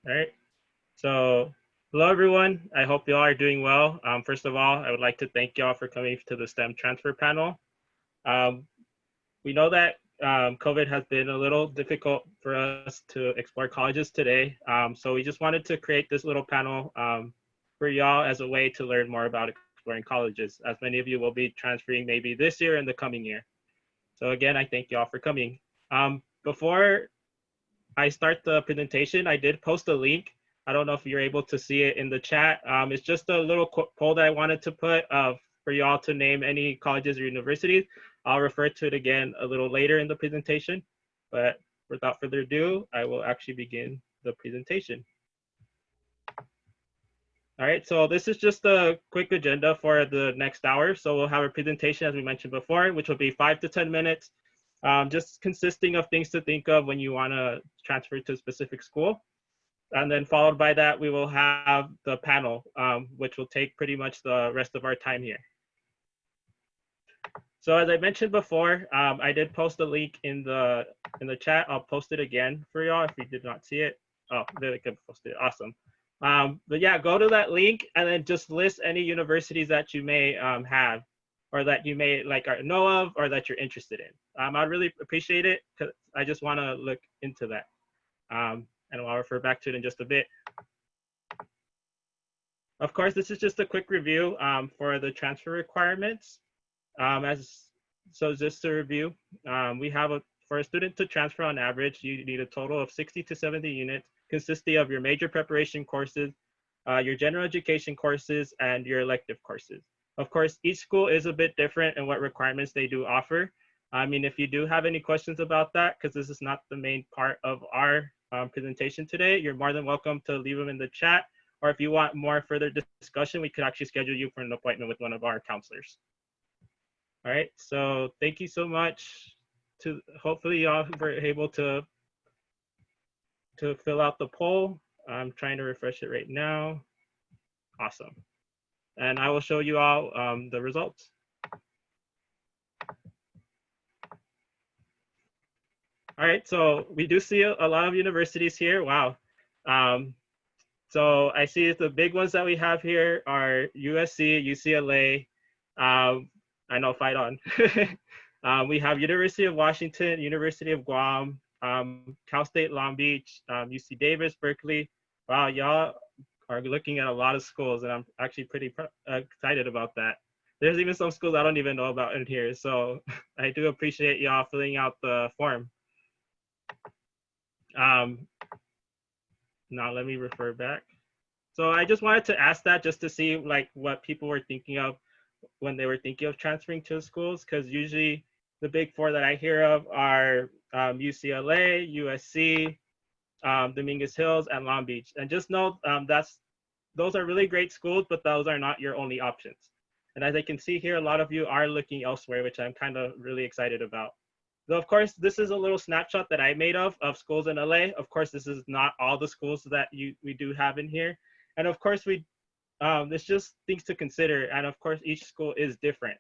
All right. So, hello everyone. I hope you all are doing well. First of all, I would like to thank you all for coming to the STEM transfer panel. Um, we know that COVID has been a little difficult for us to explore colleges today. So we just wanted to create this little panel for y'all as a way to learn more about exploring colleges, as many of you will be transferring maybe this year and the coming year. So again, I thank y'all for coming. Before I start the presentation, I did post a link. I don't know if you're able to see it in the chat. It's just a little poll that I wanted to put for y'all to name any colleges or universities. I'll refer to it again a little later in the presentation, but without further ado, I will actually begin the presentation. All right, so this is just a quick agenda for the next hour. So we'll have a presentation, as we mentioned before, which will be 5 to 10 minutes, just consisting of things to think of when you want to transfer to a specific school. And then followed by that, we will have the panel, which will take pretty much the rest of our time here. So as I mentioned before, I did post a link in the chat. I'll post it again for y'all if you did not see it. Oh, there we can post it. Awesome. But yeah, go to that link and then just list any universities that you may have, or that you may know of, or that you're interested in. I'd really appreciate it because I just want to look into that. And I'll refer back to it in just a bit. Of course, this is just a quick review for the transfer requirements. So just to review, we have for a student to transfer on average, you need a total of 60 to 70 units consisting of your major preparation courses, your general education courses, and your elective courses. Of course, each school is a bit different in what requirements they do offer. I mean, if you do have any questions about that, because this is not the main part of our presentation today, you're more than welcome to leave them in the chat. Or if you want more further discussion, we could actually schedule you for an appointment with one of our counselors. All right, so thank you so much. Hopefully y'all were able to fill out the poll. I'm trying to refresh it right now. Awesome. And I will show you all the results. All right, so we do see a lot of universities here. Wow. So I see the big ones that we have here are USC, UCLA. I know, fight on. We have University of Washington, University of Guam, Cal State Long Beach, UC Davis, Berkeley. Wow, y'all are looking at a lot of schools, and I'm actually pretty excited about that. There's even some schools I don't even know about in here, so I do appreciate y'all filling out the form. Now let me refer back. So I just wanted to ask that just to see like what people were thinking of when they were thinking of transferring to schools, because usually the big four that I hear of are UCLA, USC, Dominguez Hills, and Long Beach. And just know those are really great schools, but those are not your only options. And as I can see here, a lot of you are looking elsewhere, which I'm kind of really excited about. So of course, this is a little snapshot that I made of schools in LA. Of course, this is not all the schools that we do have in here. And of course, there's just things to consider. And of course, each school is different.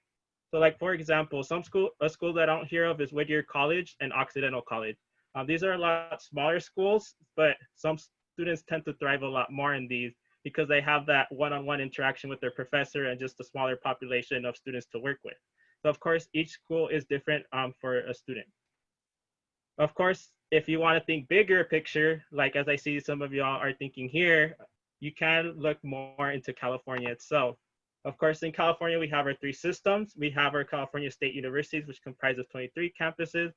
So like, for example, a school that I don't hear of is Whittier College and Occidental College. These are a lot smaller schools, but some students tend to thrive a lot more in these because they have that one-on-one interaction with their professor and just a smaller population of students to work with. So of course, each school is different for a student. Of course, if you want to think bigger picture, like as I see some of y'all are thinking here, you can look more into California itself. Of course, in California, we have our 3 systems. We have our California State Universities, which comprise of 23 campuses,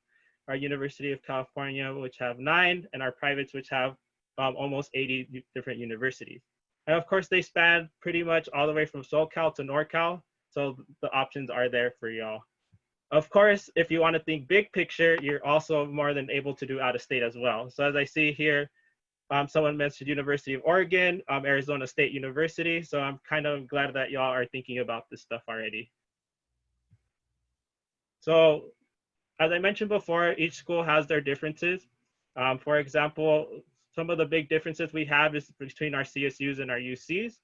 our University of California, which have 9, and our privates, which have almost 80 different universities. And of course, they span pretty much all the way from SoCal to NorCal. So the options are there for y'all. Of course, if you want to think big picture, you're also more than able to do out of state as well. So as I see here, someone mentioned University of Oregon, Arizona State University. So I'm kind of glad that y'all are thinking about this stuff already. So as I mentioned before, each school has their differences. For example, some of the big differences we have is between our CSUs and our UCs.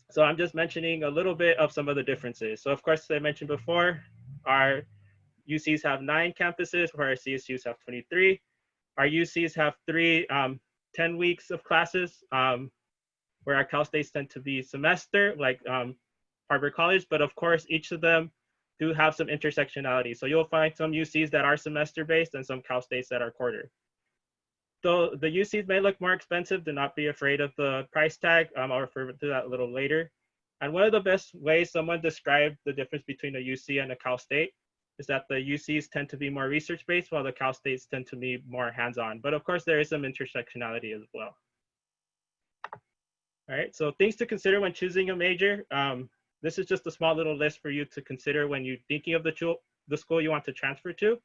So I'm just mentioning a little bit of some of the differences. So of course, as I mentioned before, our UCs have 9 campuses, where our CSUs have 23. Our UCs have 3 10 weeks of classes, where our Cal States tend to be semester, like Harvard College, but of course, each of them do have some intersectionality. So you'll find some UCs that are semester based and some Cal States that are quarter. Though the UCs may look more expensive, do not be afraid of the price tag. I'll refer to that a little later. And one of the best ways someone described the difference between a UC and a Cal State is that the UCs tend to be more research-based, while the Cal States tend to be more hands-on. But of course, there is some intersectionality as well. All right, so things to consider when choosing a major. This is just a small little list for you to consider when you're thinking of the school you want to transfer to.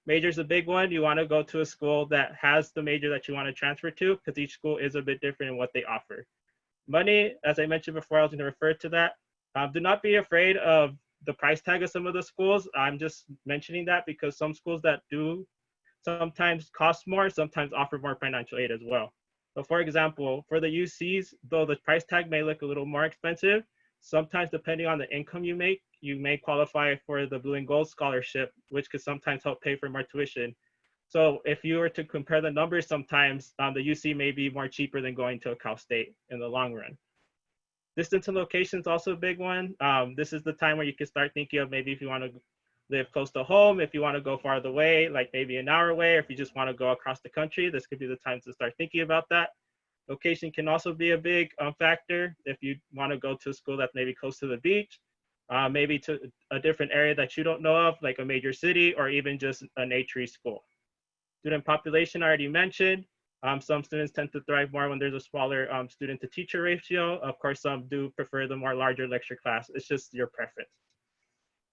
Major is a big one. You want to go to a school that has the major that you want to transfer to, because each school is a bit different in what they offer. Money, as I mentioned before, I was going to refer to that. Do not be afraid of the price tag of some of the schools. I'm just mentioning that because some schools that do sometimes cost more, sometimes offer more financial aid as well. So for example, for the UCs, though the price tag may look a little more expensive, sometimes depending on the income you make, you may qualify for the Blue and Gold Scholarship, which could sometimes help pay for more tuition. So if you were to compare the numbers, sometimes the UC may be more cheaper than going to a Cal State in the long run. Distance and location is also a big one. This is the time where you can start thinking of maybe if you want to live close to home, if you want to go farther away, like maybe an hour away, or if you just want to go across the country, this could be the time to start thinking about that. Location can also be a big factor if you want to go to a school that's maybe close to the beach, maybe to a different area that you don't know of, like a major city, or even just a nature school. Student population I already mentioned. Some students tend to thrive more when there's a smaller student to teacher ratio. Of course, some do prefer the more larger lecture class. It's just your preference.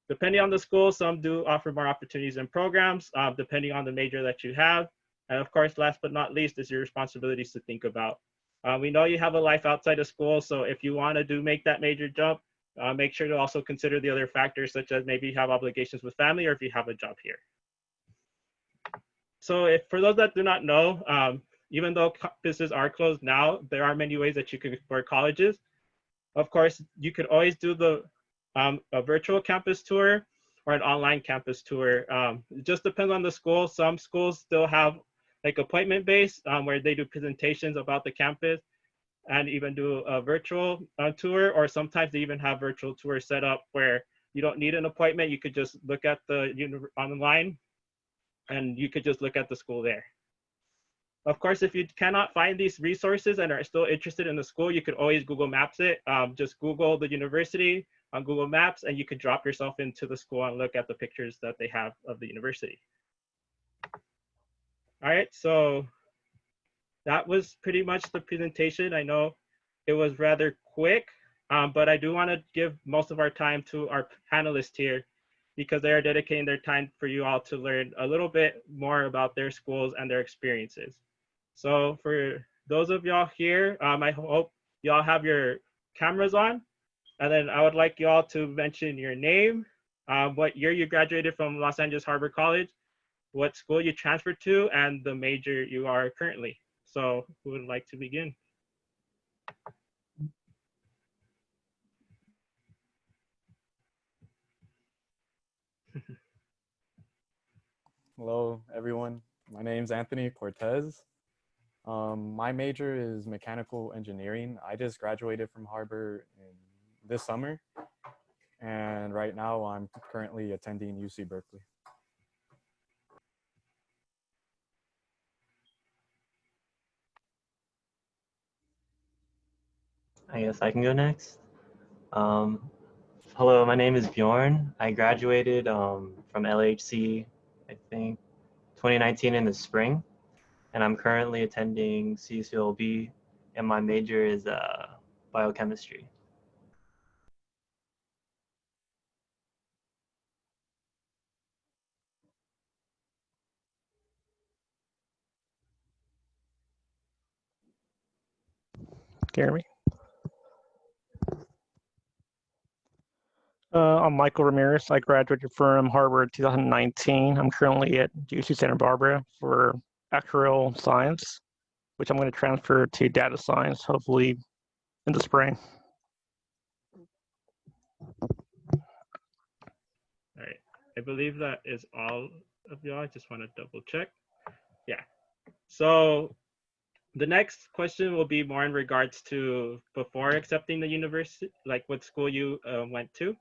Depending on the school, some do offer more opportunities and programs, depending on the major that you have. And of course, last but not least is your responsibilities to think about. We know you have a life outside of school, so if you want to make that major jump, make sure to also consider the other factors, such as maybe you have obligations with family or if you have a job here. So for those that do not know, even though campuses are closed now, there are many ways that you can explore colleges. Of course, you could always do a virtual campus tour or an online campus tour. It just depends on the school. Some schools still have like appointment-based where they do presentations about the campus and even do a virtual tour, or sometimes they even have virtual tours set up where you don't need an appointment. You could just look at online and you could just look at the school there. Of course, if you cannot find these resources and are still interested in the school, you could always Google Maps it. Just Google the university on Google Maps and you could drop yourself into the school and look at the pictures that they have of the university. All right, so that was pretty much the presentation. I know it was rather quick, but I do want to give most of our time to our panelists here because they are dedicating their time for you all to learn a little bit more about their schools and their experiences. So for those of y'all here, I hope y'all have your cameras on. And then I would like y'all to mention your name, what year you graduated from Los Angeles Harbor College, what school you transferred to, and the major you are currently. So who would like to begin? Hello, everyone. My name's Anthony Cortez. My major is mechanical engineering. I just graduated from Harbor this summer, and right now I'm currently attending UC Berkeley. I guess I can go next. Hello, my name is Bjorn. I graduated from LAHC, I think, 2019 in the spring, and I'm currently attending CSULB, and my major is biochemistry. Can you hear me? I'm Michael Ramirez. I graduated from Harvard 2019. I'm currently at UC Santa Barbara for actuarial science, which I'm going to transfer to data science, hopefully in the spring. All right, I believe that is all of y'all. I just want to double check. Yeah, so the next question will be more in regards to before accepting the university, like what school you went to.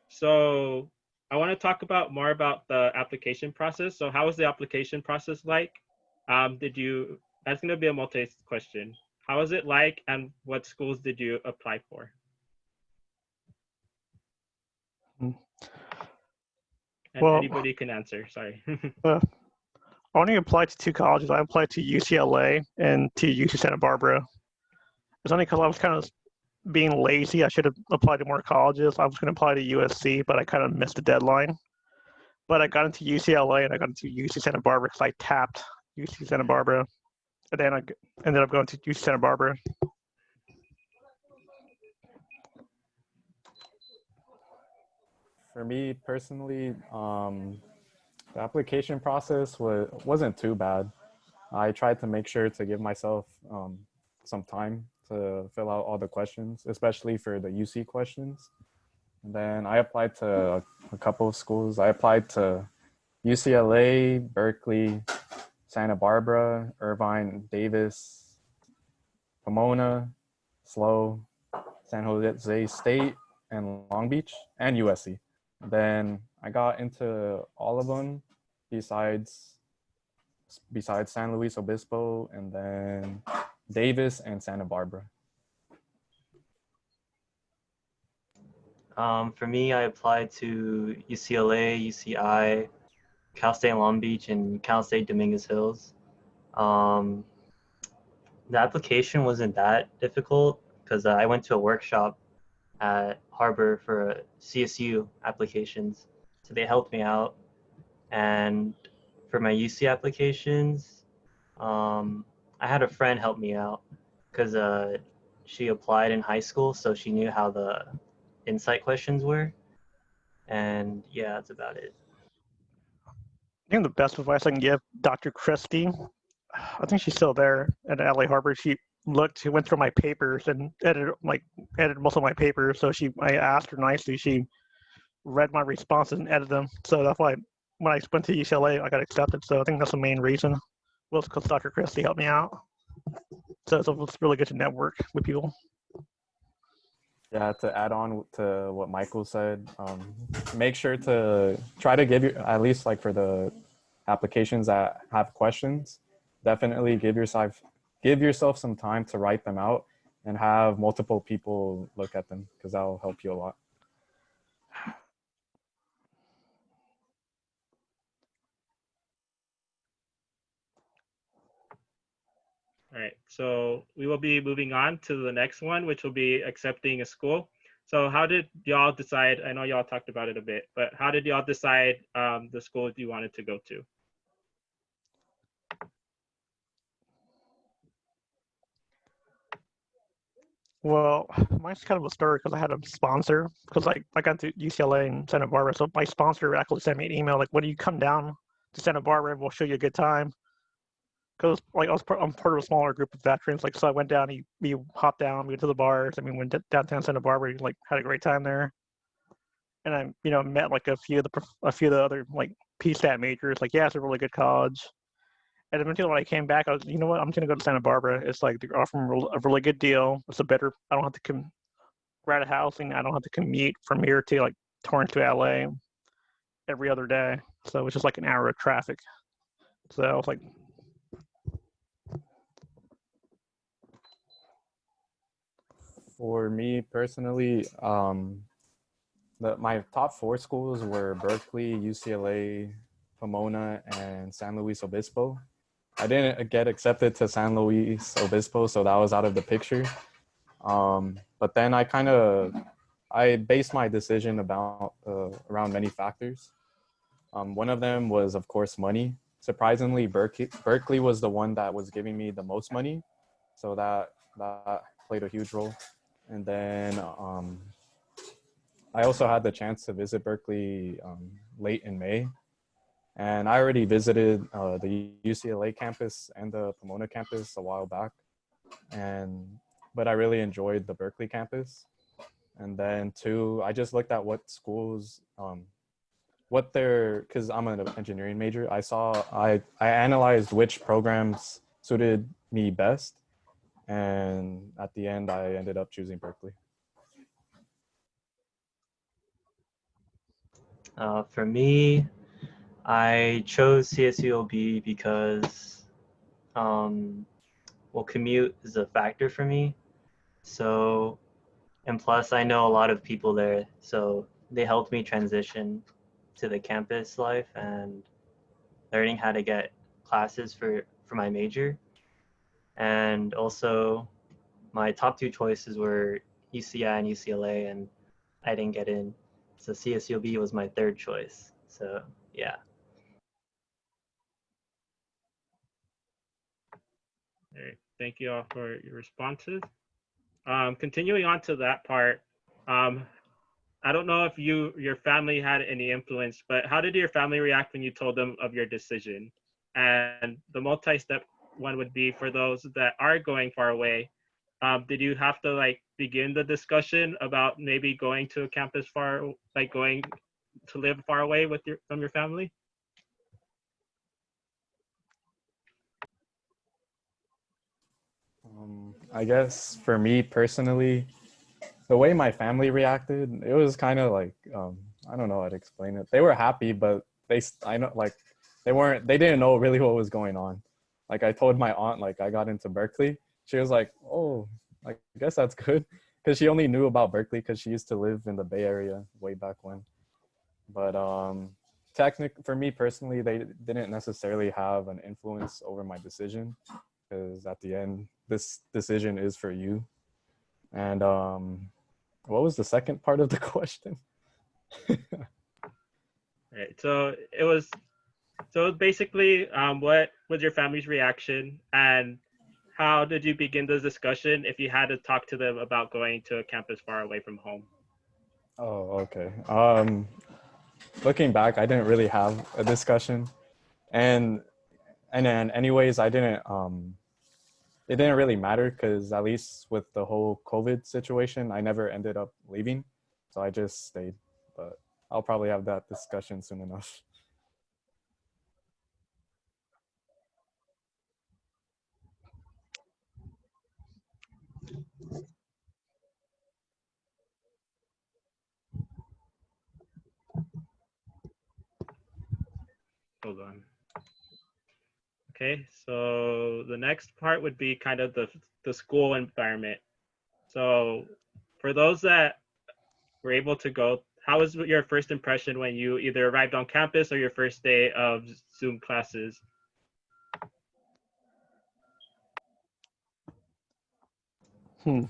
So I want to talk about more about the application process. So how was the application process like? That's going to be a multi question. How was it like, and what schools did you apply for? And Well, anybody can answer, sorry. I only applied to two colleges. I applied to UCLA and to UC Santa Barbara. It's only because I was kind of being lazy. I should have applied to more colleges. I was going to apply to USC, but I kind of missed the deadline. But I got into UCLA and I got into UC Santa Barbara because I tapped UC Santa Barbara. And then I ended up going to UC Santa Barbara. For me personally, the application process wasn't too bad. I tried to make sure to give myself some time to fill out all the questions, especially for the UC questions. And then I applied to a couple of schools. I applied to UCLA, Berkeley, Santa Barbara, Irvine, Davis, Pomona, SLO, San Jose State, and Long Beach, and USC. Then I got into all of them besides San Luis Obispo, and then Davis and Santa Barbara. For me, I applied to UCLA, UCI, Cal State Long Beach, and Cal State Dominguez Hills. The application wasn't that difficult because I went to a workshop at Harbor for CSU applications. So they helped me out. And for my UC applications, I had a friend help me out because she applied in high school, so she knew how the insight questions were. And yeah, that's about it. I think the best advice I can give Dr. Christie, I think she's still there at LA Harbor. She went through my papers and edited most of my papers. So I asked her nicely. She read my responses and edited them. So that's why when I went to UCLA, I got accepted. So I think that's the main reason. Was because Dr. Christie helped me out. So it's really good to network with people. Yeah, to add on to what Michael said, make sure to try to give at least like for the applications that have questions, definitely give yourself some time to write them out and have multiple people look at them because that'll help you a lot. All right, so we will be moving on to the next one, which will be accepting a school. So how did y'all decide? I know y'all talked about it a bit, but how did y'all decide the school you wanted to go to? Well, mine's kind of a story because I had a sponsor because I got to UCLA and Santa Barbara. So my sponsor actually sent me an email like, when you come down to Santa Barbara, we'll show you a good time. Because I'm part of a smaller group of veterans. Like, so I went down, we hopped down, we went to the bars. I mean, went downtown Santa Barbara, like had a great time there. And I met like a few of the other like PSTAT majors. Like, yeah, it's a really good college. And eventually, when I came back, I was, you know what, I'm just gonna go to Santa Barbara. It's like they're offering a really good deal. It's a better. I don't have to rent a housing. I don't have to commute from here to like Torrance to LA every other day. So it's just like an hour of traffic. So I was like, For me personally, my top 4 schools were Berkeley, UCLA, Pomona, and San Luis Obispo. I didn't get accepted to San Luis Obispo, so that was out of the picture. But then I based my decision around many factors. One of them was, of course, money. Surprisingly, Berkeley was the one that was giving me the most money, so that played a huge role. And then I also had the chance to visit Berkeley late in May. And I already visited the UCLA campus and the Pomona campus a while back. But I really enjoyed the Berkeley campus. And then 2, I just looked at what schools, because I'm an engineering major, I analyzed which programs suited me best. And at the end, I ended up choosing Berkeley. For me, I chose CSULB because, well, commute is a factor for me. So, and plus, I know a lot of people there, so they helped me transition to the campus life and learning how to get classes for my major. And also, my top two choices were UCI and UCLA, and I didn't get in. So CSULB was my third choice. So yeah. All right. Thank you all for your responses. Continuing on to that part, I don't know if your family had any influence, but how did your family react when you told them of your decision? And the multi-step one would be for those that are going far away. Did you have to like begin the discussion about maybe going to a campus far, like going to live far away with from your family? I guess for me personally, the way my family reacted, it was kind of like I don't know how to explain it. They were happy, but I know like they didn't know really what was going on. Like I told my aunt like I got into Berkeley. She was like, "Oh, I guess that's good," because she only knew about Berkeley because she used to live in the Bay Area way back when. But for me personally, they didn't necessarily have an influence over my decision because at the end, this decision is for you. And what was the second part of the question? Right. So basically, what was your family's reaction, and how did you begin this discussion if you had to talk to them about going to a campus far away from home? Oh, okay. Looking back, I didn't really have a discussion, and then anyways, I didn't. It didn't really matter because at least with the whole COVID situation, I never ended up leaving, so I just stayed. But I'll probably have that discussion soon enough. Hold on. Okay, so the next part would be kind of the school environment. So for those that were able to go, how was your first impression when you either arrived on campus or your first day of Zoom classes? Hmm.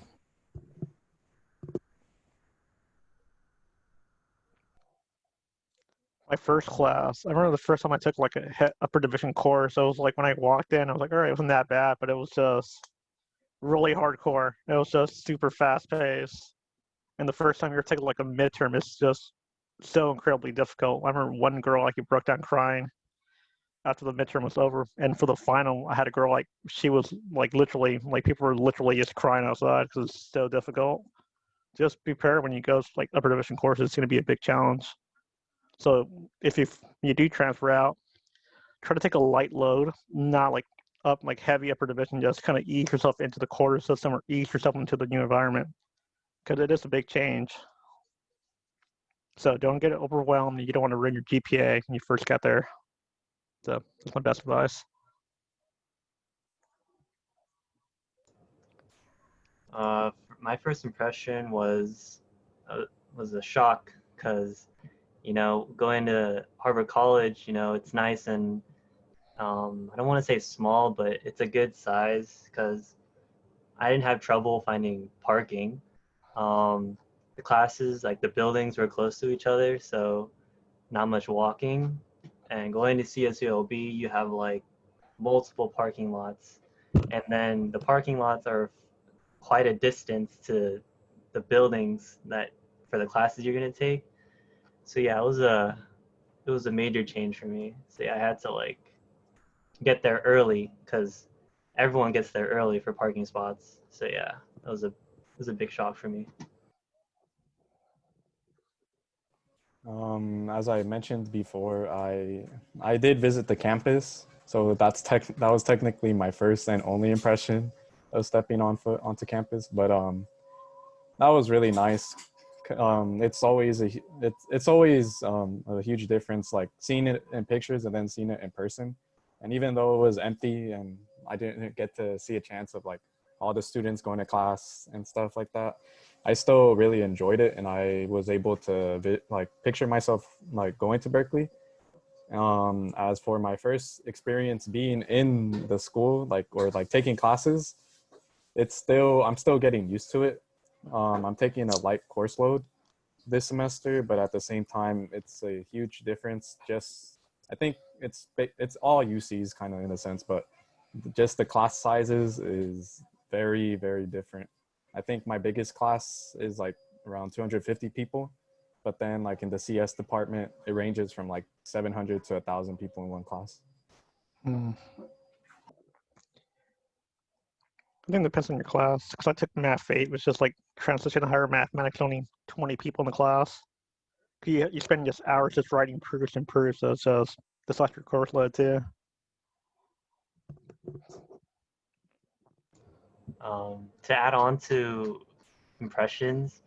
My first class, I remember the first time I took like a upper division course. So it was like when I walked in, I was like, all right, it wasn't that bad, but it was just really hardcore. It was just super fast paced. And the first time you're taking like a midterm is just so incredibly difficult. I remember one girl like, broke down crying after the midterm was over. And for the final, I had a girl like, she was like literally, like people were literally just crying outside because it's so difficult. Just prepare when you go like upper division courses, it's going to be a big challenge. So if you do transfer out, try to take a light load, not like up like heavy upper division, just kind of ease yourself into the quarter system or ease yourself into the new environment because it is a big change. So don't get overwhelmed. You don't want to ruin your GPA when you first get there. So that's my best advice. My first impression was a shock because going to Harvard College, it's nice and I don't want to say small, but it's a good size because I didn't have trouble finding parking. Um, the classes, like the buildings, were close to each other, so not much walking. And going to CSULB, you have like multiple parking lots, and then the parking lots are quite a distance to the buildings that for the classes you're gonna take. So yeah, it was a major change for me. So yeah, I had to like get there early because everyone gets there early for parking spots. So yeah, it was a big shock for me. As I mentioned before, I did visit the campus, So that was technically my first and only impression of stepping on foot onto campus. But that was really nice. It's always a huge difference, like seeing it in pictures and then seeing it in person. And even though it was empty and I didn't get to see a chance of like all the students going to class and stuff like that, I still really enjoyed it, and I was able to like picture myself like going to Berkeley. As for my first experience being in the school, like or like taking classes, I'm still getting used to it. I'm taking a light course load this semester, but at the same time, it's a huge difference. Just I think it's all UCs kind of in a sense, but just the class sizes is very, very different. I think my biggest class is like around 250 people, but then like in the CS department, it ranges from like 700 to 1,000 people in one class. I think it depends on your class, because I took Math 8, which is like transition to higher mathematics, only 20 people in the class. You spend just hours just writing proofs and proofs, so it's just the your course load too. To add on to impressions,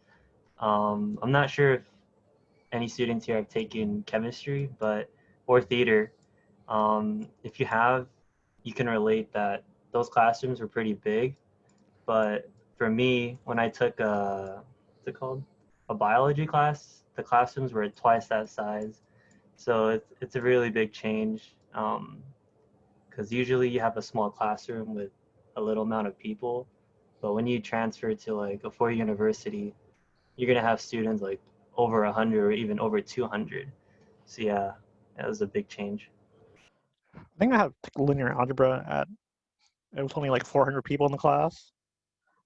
I'm not sure if any students here have taken chemistry, or theater. If you have, you can relate that those classrooms were pretty big. But for me, when I took what's it called? A biology class, the classrooms were twice that size. So it's a really big change. Because usually you have a small classroom with a little amount of people. But when you transfer to like a four-year university, you're gonna have students like over 100 or even over 200. So yeah, that was a big change. I think I had linear algebra at, it was only like 400 people in the class.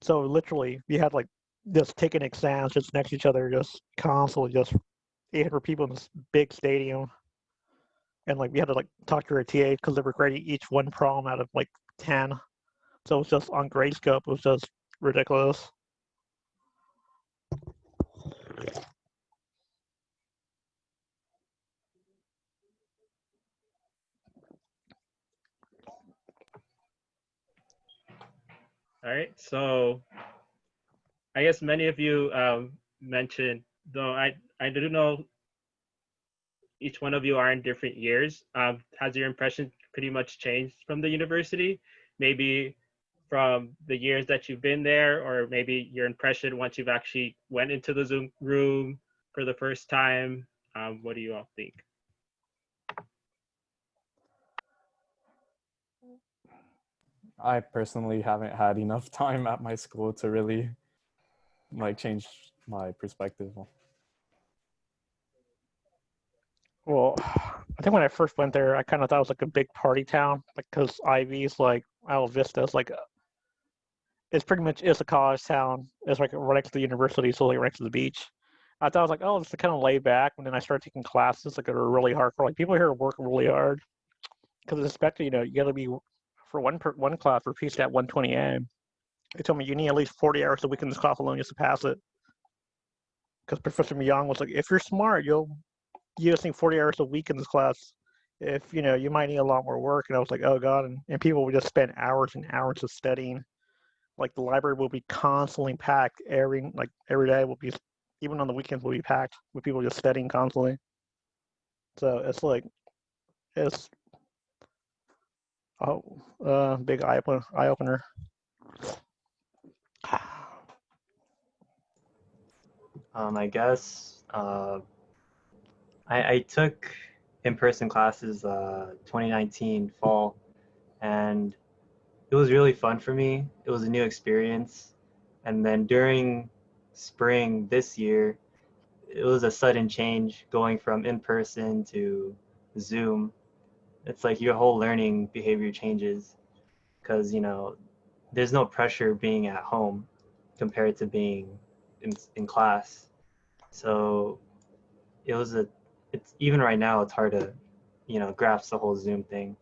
So literally, we had like just taking exams just next to each other, just constantly, just 800 people in this big stadium. And like we had to like talk to our TA because they were grading each one problem out of like 10. So it was just on grade scope, it was just ridiculous. All right. So I guess many of you mentioned, though I do know each one of you are in different years. Has your impression pretty much changed from the university? Maybe from the years that you've been there, or maybe your impression once you've actually went into the Zoom room for the first time. What do you all think? I personally haven't had enough time at my school to really like change my perspective. Well, I think when I first went there, I kind of thought it was like a big party town, like because Ivy's like Isla Vista is like it's pretty much is a college town. It's like right next to the university, so like right next to the beach. I thought I was like, oh, it's kind of laid back. And then I started taking classes like that are really hardcore. Like people here work really hard because especially you got to be for one class for PSTAT 120A. They told me you need at least 40 hours a week in this class alone just to pass it. Because Professor Young was like, if you're smart, you just need 40 hours a week in this class. If you might need a lot more work. And I was like, oh god. And people would just spend hours and hours of studying. Like the library will be constantly packed every day will be, even on the weekends will be packed with people just studying constantly. So it's like it's big eye opener. I guess I took in-person classes 2019 fall, and it was really fun for me. It was a new experience. And then during spring this year, it was a sudden change going from in-person to Zoom. It's like your whole learning behavior changes because, there's no pressure being at home compared to being in class. So it's even right now, it's hard to, grasp the whole Zoom thing,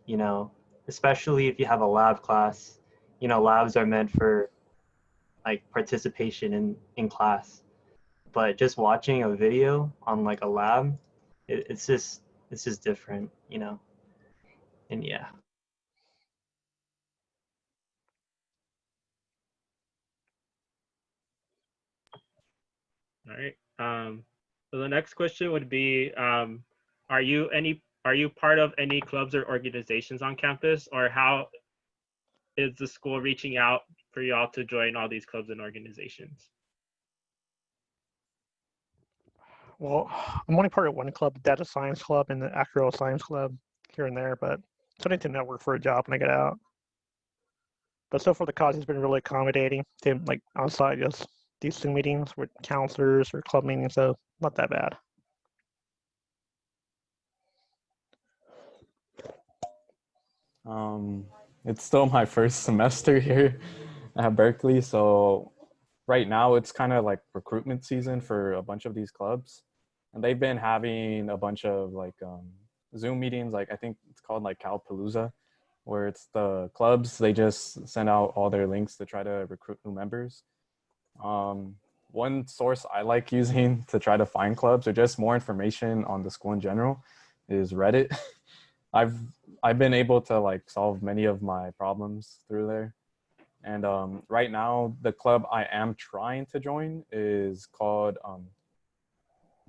you know, especially if you have a lab class. Labs are meant for like participation in class, but just watching a video on like a lab, it's just different. And yeah. All right. So the next question would be, are you part of any clubs or organizations on campus, or how is the school reaching out for y'all to join all these clubs and organizations? Well, I'm only part of one club, Data Science Club, and the Actual Science Club here and there, but I need to network for a job when I get out. But so far, the college has been really accommodating to like outside just these Zoom meetings with counselors or club meetings, so not that bad. It's still my first semester here at Berkeley, so right now it's kind of like recruitment season for a bunch of these clubs, and they've been having a bunch of like Zoom meetings. Like I think it's called like Calpalooza, where it's the clubs, they just send out all their links to try to recruit new members. One source I like using to try to find clubs or just more information on the school in general is Reddit. I've I've been able to like solve many of my problems through there. And right now, the club I am trying to join is called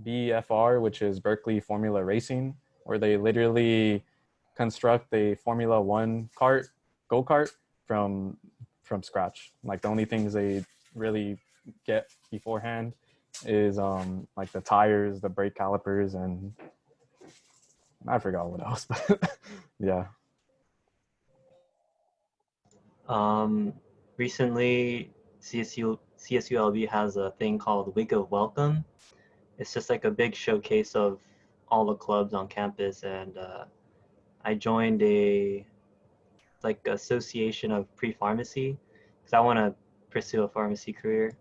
BFR, which is Berkeley Formula Racing, where they literally construct a Formula One go-kart from scratch. Like the only things they really get beforehand is like the tires, the brake calipers, and I forgot what else, but yeah. Recently, CSULB has a thing called Week of Welcome. It's just like a big showcase of all the clubs on campus, and I joined a like association of pre-pharmacy because I want to pursue a pharmacy career.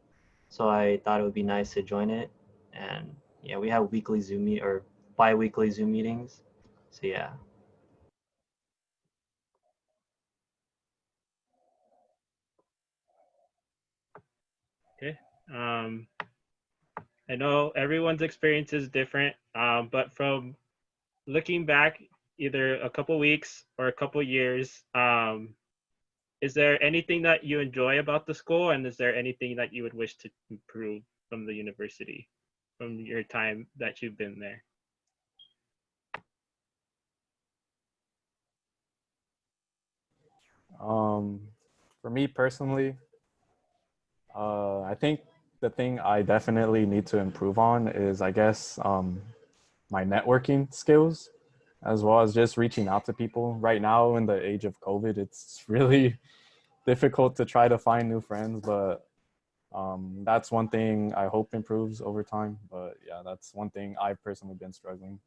So I thought it would be nice to join it, and yeah, we have weekly or bi-weekly Zoom meetings. So yeah. Okay. I know everyone's experience is different, but from looking back, either a couple weeks or a couple years, is there anything that you enjoy about the school, and is there anything that you would wish to improve from the university, from your time that you've been there? For me personally, I think the thing I definitely need to improve on is, I guess, my networking skills, as well as just reaching out to people. Right now, in the age of COVID, it's really difficult to try to find new friends, but that's one thing I hope improves over time. But yeah, that's one thing I've personally been struggling.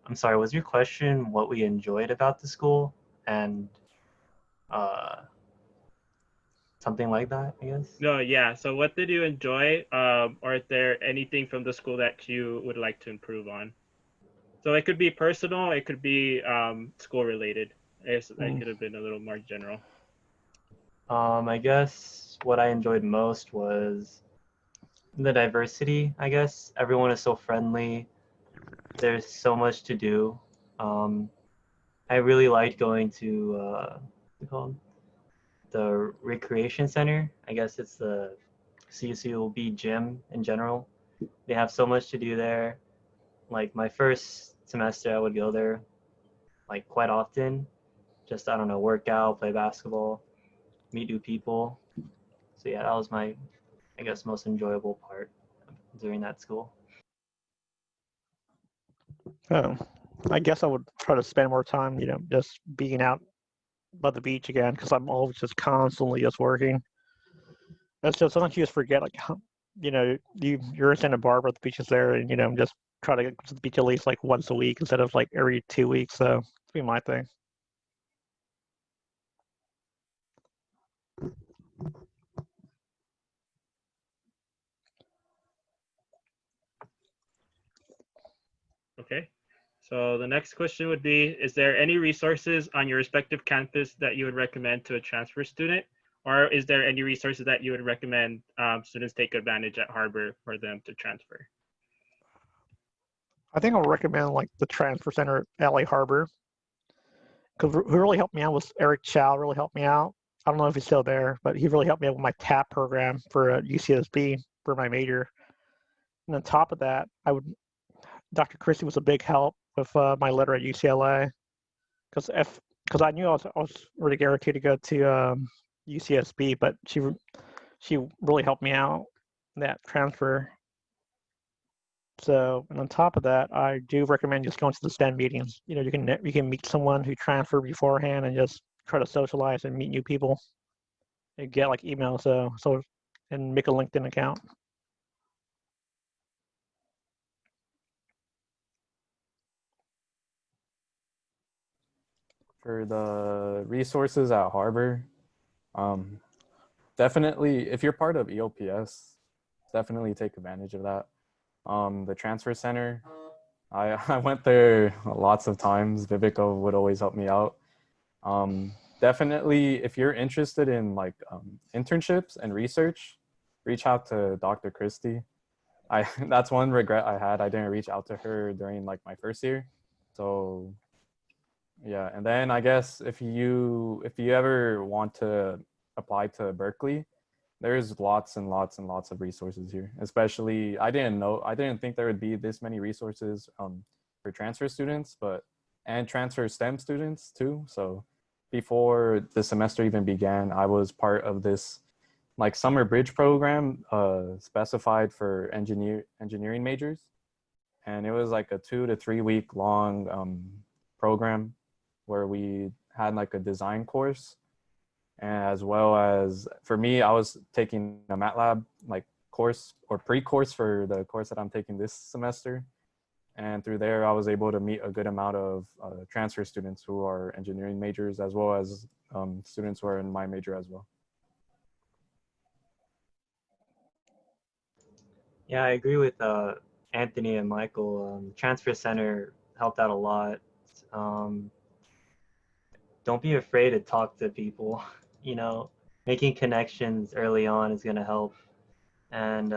I'm sorry, was your question what we enjoyed about the school and uh, something like that, I guess? No, yeah. So what did you enjoy, or is there anything from the school that you would like to improve on? So it could be personal, it could be school related. I guess that could have been a little more general. I guess what I enjoyed most was the diversity, I guess. Everyone is so friendly. There's so much to do. Um, I really liked going to what's it called? The recreation center. I guess it's the CSULB gym in general. They have so much to do there. Like my first semester, I would go there like quite often. Just I don't know, work out, play basketball, meet new people. So yeah, that was my, I guess, most enjoyable part during that school. Oh, I guess I would try to spend more time, just being out by the beach again, because I'm always just constantly just working. And so sometimes you just forget, like, you're in Santa Barbara, the beach is there, and just try to get to the beach at least like once a week instead of like every 2 weeks. So it'd be my thing. Okay. So the next question would be, is there any resources on your respective campus that you would recommend to a transfer student, or is there any resources that you would recommend students take advantage at Harbor for them to transfer? I think I'll recommend like the transfer center at LA Harbor, because who really helped me out was Eric Chow. Really helped me out. I don't know if he's still there, but he really helped me out with my TAP program for UCSB for my major. And on top of that, Dr. Christie was a big help with my letter at UCLA, because I knew I was really guaranteed to go to UCSB, but she really helped me out in that transfer. So, and on top of that, I do recommend just going to the STEM meetings. You know, you can meet someone who transferred beforehand and just try to socialize and meet new people and get like email, and make a LinkedIn account. For the resources at Harbor, definitely, if you're part of EOPS, definitely take advantage of that. The transfer center, I went there lots of times. Vivica would always help me out. Definitely, if you're interested in like internships and research, reach out to Dr. Christie. That's one regret I had. I didn't reach out to her during like my first year. So yeah, and then I guess if you ever want to apply to Berkeley, there's lots and lots and lots of resources here. Especially, I didn't think there would be this many resources for transfer students, and transfer STEM students too. So before the semester even began, I was part of this like summer bridge program specified for engineering majors, and it was like a 2 to 3 week long program where we had like a design course, and as well as for me, I was taking a MATLAB like course or pre-course for the course that I'm taking this semester. And through there, I was able to meet a good amount of transfer students who are engineering majors, as well as students who are in my major as well. Yeah, I agree with Anthony and Michael. Transfer Center helped out a lot. Don't be afraid to talk to people. You know, making connections early on is gonna help. And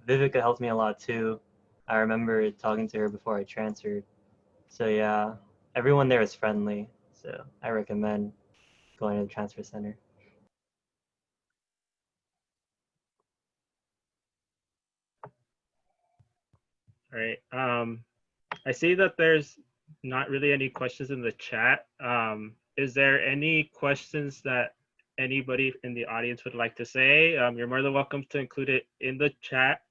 Vivica helped me a lot too. I remember talking to her before I transferred. So yeah, everyone there is friendly. So I recommend going to the transfer center. All right. I see that there's not really any questions in the chat. Is there any questions that anybody in the audience would like to say? You're more than welcome to include it in the chat,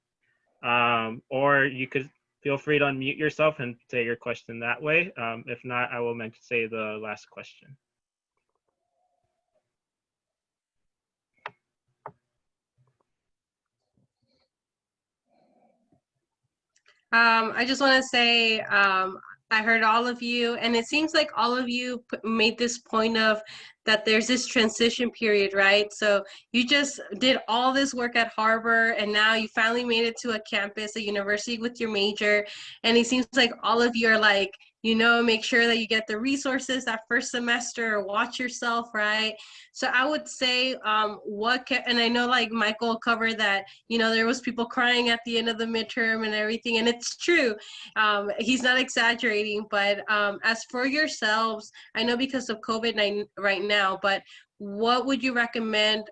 or you could feel free to unmute yourself and say your question that way. If not, I will say the last question. I just want to say I heard all of you, and it seems like all of you made this point of that there's this transition period, right? So you just did all this work at Harbor, and now you finally made it to a campus, a university with your major, and it seems like all of you are like, you know, make sure that you get the resources that first semester, watch yourself, right? So I would say and I know like Michael covered that, you know, there was people crying at the end of the midterm and everything, and it's true. He's not exaggerating, but as for yourselves, I know because of COVID right now, but what would you recommend?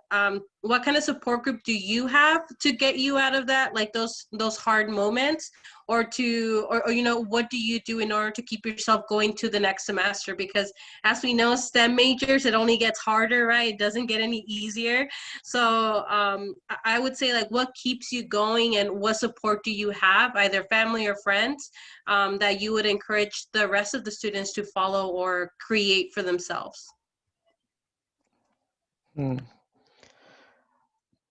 What kind of support group do you have to get you out of that, like those hard moments, or you know, what do you do in order to keep yourself going to the next semester? Because as we know, STEM majors, it only gets harder, right? It doesn't get any easier. So I would say, like, what keeps you going, and what support do you have, either family or friends, that you would encourage the rest of the students to follow or create for themselves?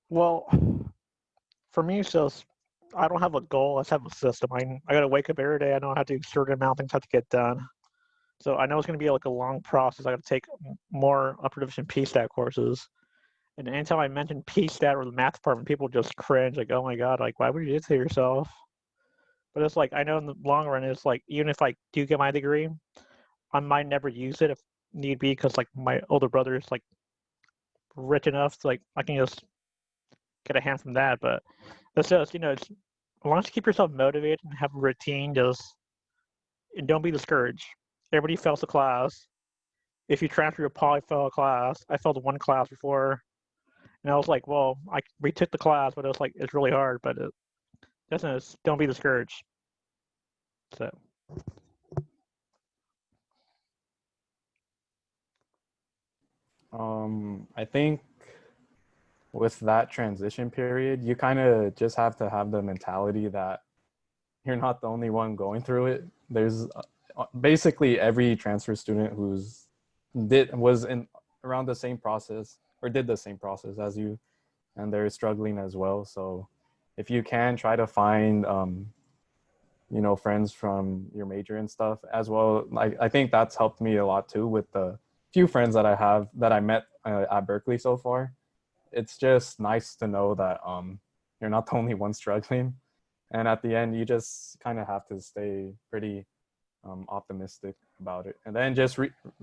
Well, for me, it's just I don't have a goal. I just have a system. I got to wake up every day. I know I have to do a certain amount of things I have to get done. So I know it's going to be like a long process. I got to take more upper division PSTAT courses. And anytime I mention PSTAT or the math department, people just cringe, like, "Oh my God, like, why would you do this to yourself?" But it's like, I know in the long run, it's like, even if I do get my degree, I might never use it if need be, because like my older brother is like rich enough to like I can just get a hand from that. But it's just it's, as long as you keep yourself motivated and have a routine, just and don't be discouraged. Everybody fails a class. If you transfer, you'll probably fail a class. I failed one class before, and I was like, well, I retook the class, but it was like it's really hard. But it doesn't. Don't be discouraged. So. I think with that transition period, you kind of just have to have the mentality that you're not the only one going through it. There's basically every transfer student was in around the same process or did the same process as you, and they're struggling as well. So if you can try to find friends from your major and stuff as well. I think that's helped me a lot too with the few friends that I met at Berkeley so far. It's just nice to know that you're not the only one struggling. And at the end, you just kind of have to stay pretty optimistic about it. And then just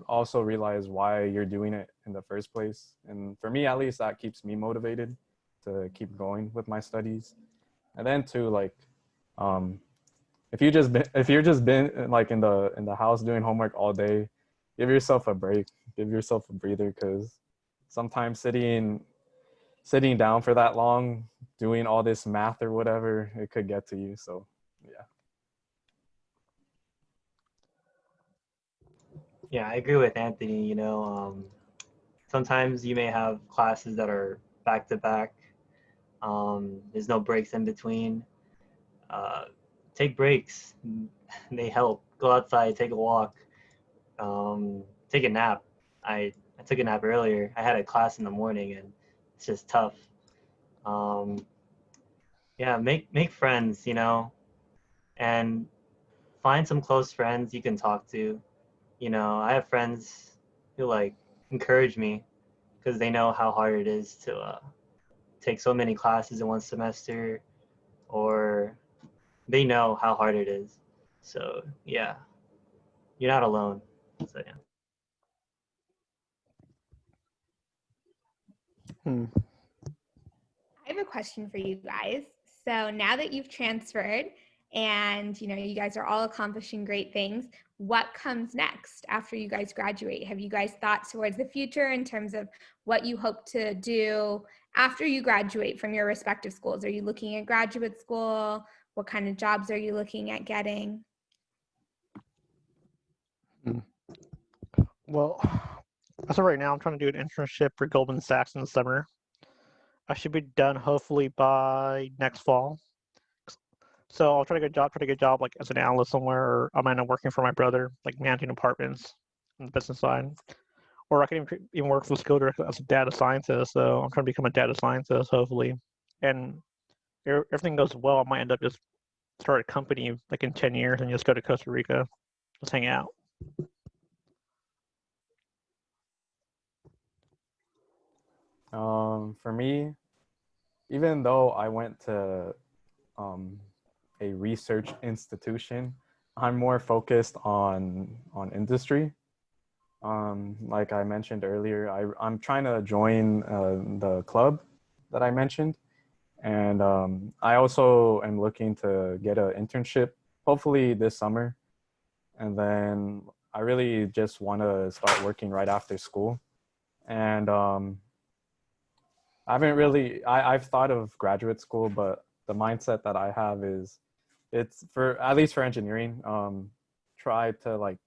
also realize why you're doing it in the first place. And for me, at least, that keeps me motivated to keep going with my studies. And then too, like, if you're just been like in the house doing homework all day, give yourself a break, give yourself a breather, because sometimes sitting down for that long, doing all this math or whatever, it could get to you. So yeah. Yeah, I agree with Anthony. Sometimes you may have classes that are back to back. There's no breaks in between. Take breaks. They help. Go outside, take a walk, take a nap. I took a nap earlier. I had a class in the morning, and it's just tough. Um, yeah, make friends, and find some close friends you can talk to. I have friends who like encourage me because they know how hard it is to take so many classes in one semester, or they know how hard it is. So yeah, you're not alone. So yeah. I have a question for you guys. So now that you've transferred and you guys are all accomplishing great things, what comes next after you guys graduate? Have you guys thought towards the future in terms of what you hope to do after you graduate from your respective schools? Are you looking at graduate school? What kind of jobs are you looking at getting? Well, as of right now, I'm trying to do an internship for Goldman Sachs in the summer. I should be done hopefully by next fall. So I'll try to get a job like as an analyst somewhere, or I'm end up working for my brother, like managing apartments on the business side. Or I can even work for the school director as a data scientist. So I'm trying to become a data scientist hopefully. And everything goes well, I might end up just start a company like in 10 years and just go to Costa Rica, just hang out. For me, even though I went to a research institution, I'm more focused on industry. Like I mentioned earlier, I'm trying to join the club that I mentioned. And I also am looking to get an internship, hopefully this summer. And then I really just want to start working right after school. And I've thought of graduate school, but the mindset that I have is it's for, at least for engineering, try to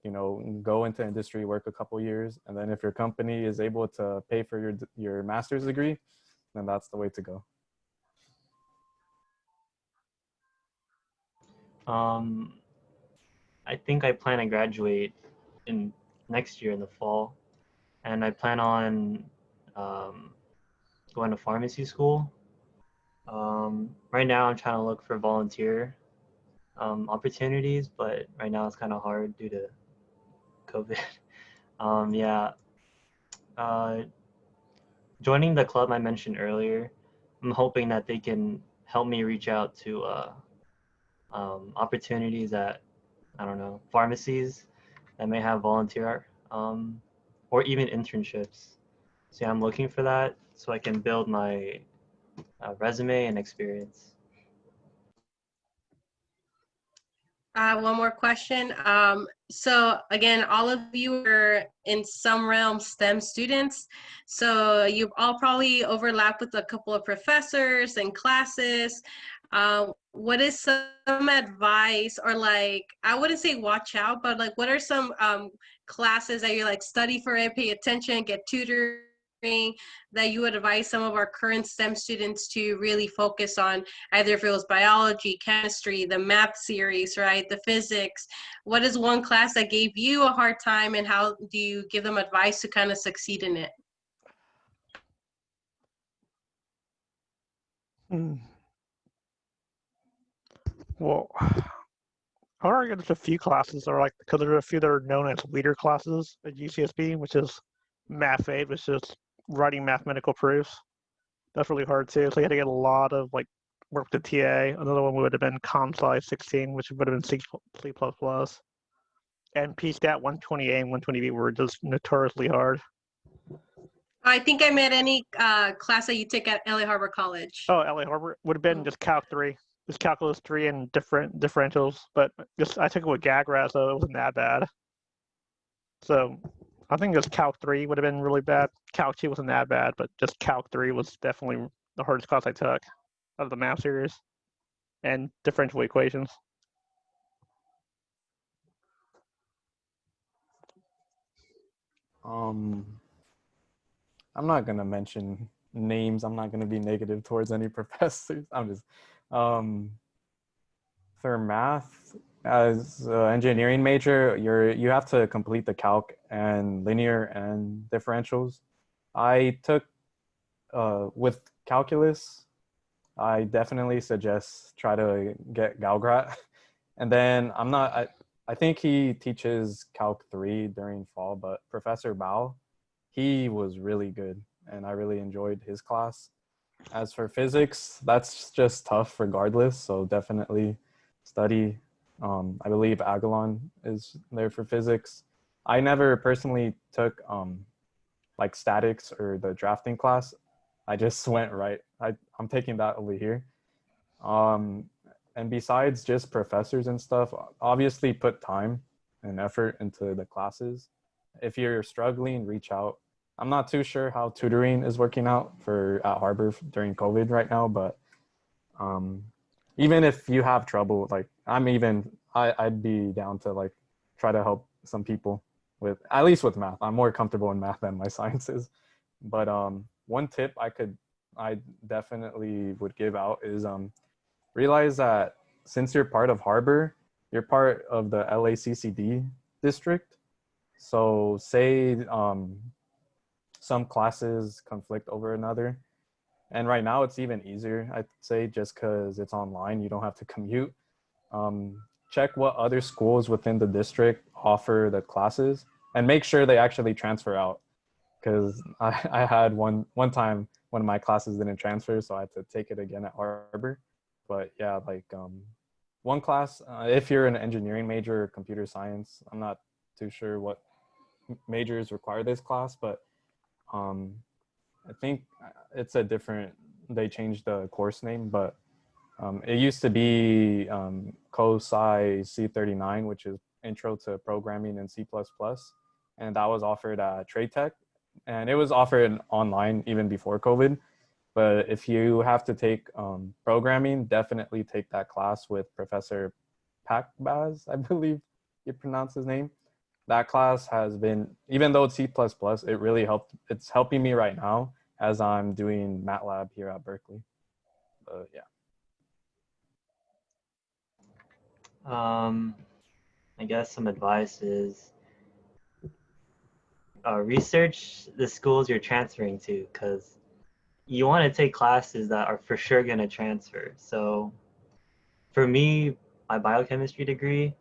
go into industry, work a couple years. And then if your company is able to pay for your master's degree, then that's the way to go. I think I plan to graduate in next year in the fall, and I plan on going to pharmacy school. Right now, I'm trying to look for volunteer opportunities, but right now it's kind of hard due to COVID. Yeah, joining the club I mentioned earlier, I'm hoping that they can help me reach out to opportunities at, I don't know, pharmacies that may have volunteer or even internships. So yeah, I'm looking for that so I can build my resume and experience. One more question. So again, all of you are in some realm STEM students. So you've all probably overlapped with a couple of professors and classes. What is some advice, or like, I wouldn't say watch out, but like, what are some classes that you're like, study for it, pay attention, get tutoring, that you would advise some of our current STEM students to really focus on, either if it was biology, chemistry, the math series, right, the physics? What is one class that gave you a hard time, and how do you give them advice to kind of succeed in it? Well, I already got just a few classes that are like, because there are a few that are known as leader classes at UCSB, which is Math 8, which is writing mathematical proofs. That's really hard too. So you had to get a lot of like work with the TA. Another one would have been ComSci 16, which would have been C++. And PSTAT 120A and 120B were just notoriously hard. I think I meant any class that you take at LA Harbor College. Oh, LA Harbor would have been just Calc 3. Just Calculus 3 and different differentials. But just I took it with GAGRAD, so it wasn't that bad. So I think just Calc 3 would have been really bad. Calc 2 wasn't that bad, but just Calc 3 was definitely the hardest class I took out of the math series. And differential equations. I'm not gonna mention names. I'm not gonna be negative towards any professors. I'm just for math, as an engineering major, you have to complete the calc and linear and differentials. I took with calculus, I definitely suggest try to get Galgrat. And then I think he teaches Calc 3 during fall, but Professor Bao, he was really good and I really enjoyed his class. As for physics, that's just tough regardless, so definitely study. I believe Agalon is there for physics. I never personally took like statics or the drafting class. I just went right. I'm taking that over here. And besides just professors and stuff, obviously put time and effort into the classes. If you're struggling, reach out. I'm not too sure how tutoring is working out for at Harbor during COVID right now, but even if you have trouble, like I'd be down to like try to help some people with, at least with math. I'm more comfortable in math than my sciences. But one tip I definitely would give out is realize that since you're part of Harbor, you're part of the LACCD district. So say some classes conflict over another. And right now it's even easier, I'd say, just because it's online, you don't have to commute. Check what other schools within the district offer the classes and make sure they actually transfer out. Because I had one time one of my classes didn't transfer, so I had to take it again at Harbor. But yeah, like one class, if you're an engineering major or computer science, I'm not too sure what majors require this class, but I think it's a different, they changed the course name, but it used to be COSI C39, which is Intro to Programming in C++. And that was offered at Trade Tech. And it was offered online even before COVID. But if you have to take programming, definitely take that class with Professor Pakbaz, I believe you pronounce his name. That class has been, even though it's C++, it really helped. It's helping me right now as I'm doing MATLAB here at Berkeley. Yeah. I guess some advice is research the schools you're transferring to, because you want to take classes that are for sure going to transfer. So for me, my biochemistry degree,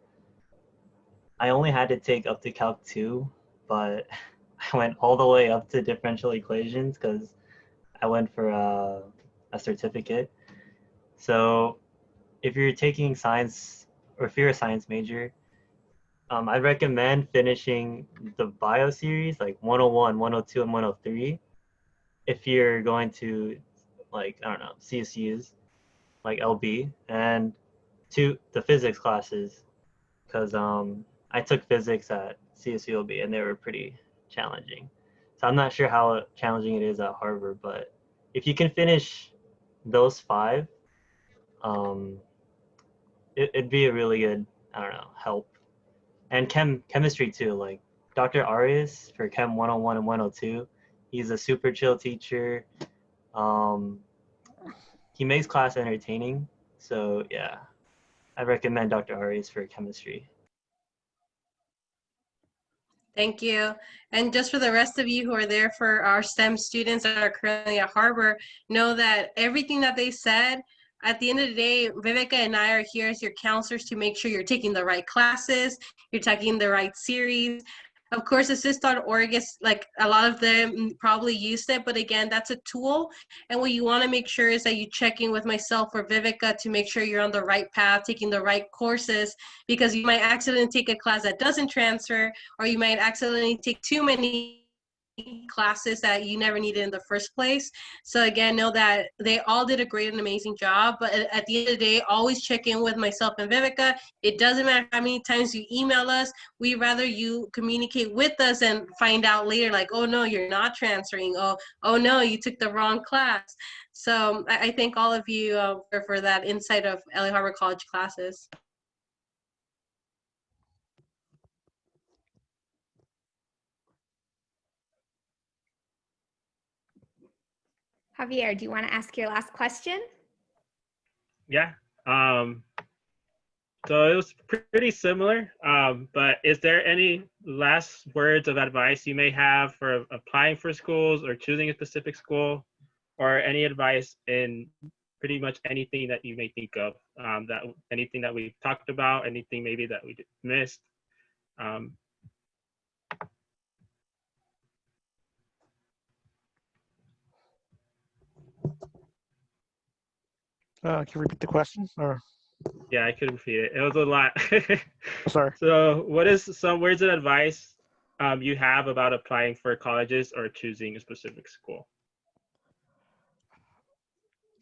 I only had to take up to Calc 2, but I went all the way up to differential equations because I went for a certificate. So if you're taking science, or if you're a science major, I'd recommend finishing the bio series, like 101, 102, and 103, if you're going to, like, I don't know, CSUs, like LB, and two, the physics classes, because I took physics at CSU LB and they were pretty challenging. So I'm not sure how challenging it is at Harvard, but if you can finish those five, um, it'd be a really good, I don't know, help. And chemistry too, like Dr. Arias for Chem 101 and 102, he's a super chill teacher. Um, he makes class entertaining. So yeah, I recommend Dr. Arias for chemistry. Thank you. And just for the rest of you who are there for our STEM students that are currently at Harbor, know that everything that they said, at the end of the day, Viveka and I are here as your counselors to make sure you're taking the right classes, you're taking the right series. Of course, assist.org is like a lot of them probably used it, but again, that's a tool. And what you want to make sure is that you check in with myself or Viveka to make sure you're on the right path, taking the right courses, because you might accidentally take a class that doesn't transfer, or you might accidentally take too many classes that you never needed in the first place. So again, know that they all did a great and amazing job, but at the end of the day, always check in with myself and Viveka. It doesn't matter how many times you email us. We rather you communicate with us and find out later, like, oh no, you're not transferring. Oh no, you took the wrong class. So I thank all of you for that insight of LA Harbor College classes. Javier, do you want to ask your last question? Yeah. So it was pretty similar, but is there any last words of advice you may have for applying for schools or choosing a specific school, or any advice in pretty much anything that you may think of, that anything that we've talked about, anything maybe that we missed? Um, Can you repeat the question? Or yeah, I could repeat it. It was a lot. sorry. So what is some words of advice you have about applying for colleges or choosing a specific school?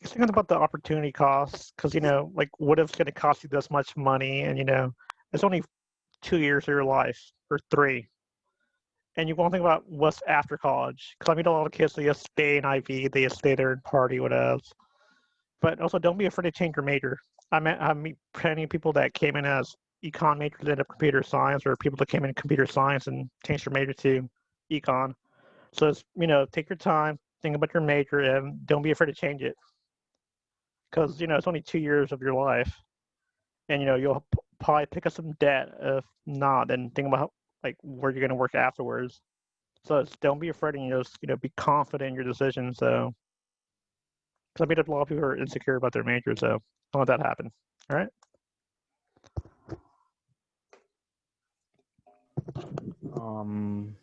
Thinking about the opportunity costs, because like what if it's going to cost you this much money, and it's only 2 years of your life or 3, and you want to think about what's after college. Because I meet a lot of kids that just stay in IV, they just stay there and party, whatever. But also, don't be afraid to change your major. I meet plenty of people that came in as econ majors, ended up computer science, or people that came in computer science and changed their major to econ. So it's, take your time, think about your major, and don't be afraid to change it. Because it's only 2 years of your life, and you'll probably pick up some debt. If not, then think about like where you're going to work afterwards. So don't be afraid, and just be confident in your decision. So, because I mean, a lot of people are insecure about their major, so don't let that happen. All right. Um,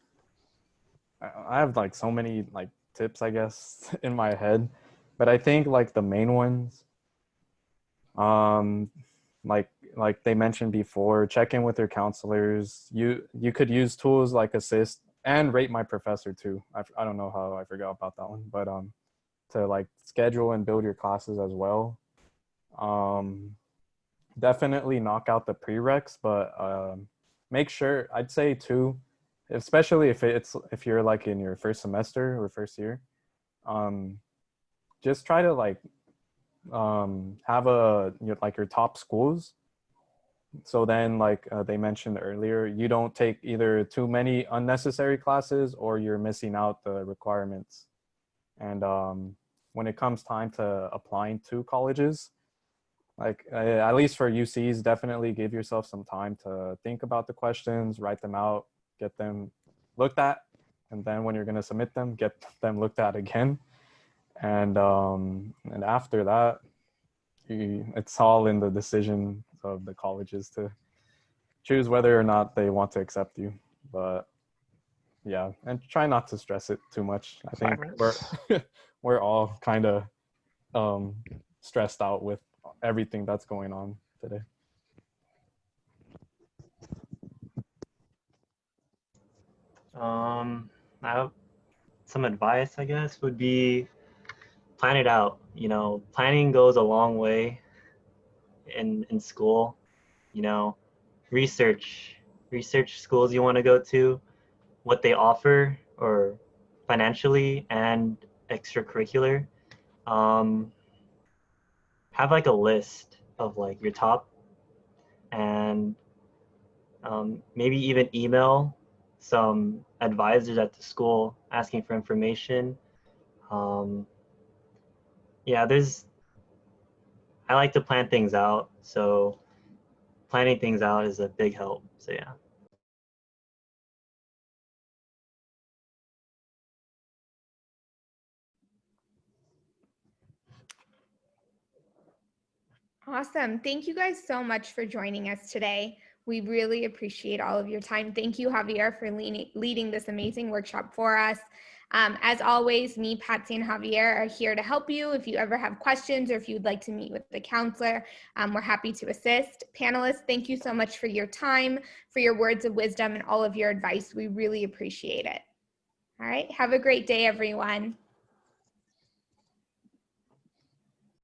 I have like so many like tips, I guess, in my head, but I think like the main ones, um, like they mentioned before, check in with your counselors. You could use tools like Assist and Rate My Professor too. I don't know how I forgot about that one, but to like schedule and build your classes as well. Definitely knock out the prereqs, but make sure, I'd say too, especially if you're like in your first semester or first year, just try to like have your top schools. So then like they mentioned earlier, you don't take either too many unnecessary classes or you're missing out the requirements. And when it comes time to applying to colleges, like at least for UCs, definitely give yourself some time to think about the questions, write them out, get them looked at, and then when you're going to submit them, get them looked at again. And after that, it's all in the decision of the colleges to choose whether or not they want to accept you. But yeah, and try not to stress it too much. I think we're all kind of stressed out with everything that's going on today. I some advice, I guess, would be plan it out. You know, planning goes a long way in school. You know, research schools you want to go to, what they offer, or financially and extracurricular. Um, have like a list of like your top, and maybe even email some advisors at the school asking for information. Um, yeah, I like to plan things out, so planning things out is a big help. So yeah. Awesome. Thank you guys so much for joining us today. We really appreciate all of your time. Thank you, Javier, for leading this amazing workshop for us. As always, me, Patsy, and Javier are here to help you. If you ever have questions or if you'd like to meet with the counselor, we're happy to assist. Panelists, thank you so much for your time, for your words of wisdom, and all of your advice. We really appreciate it. All right. Have a great day, everyone.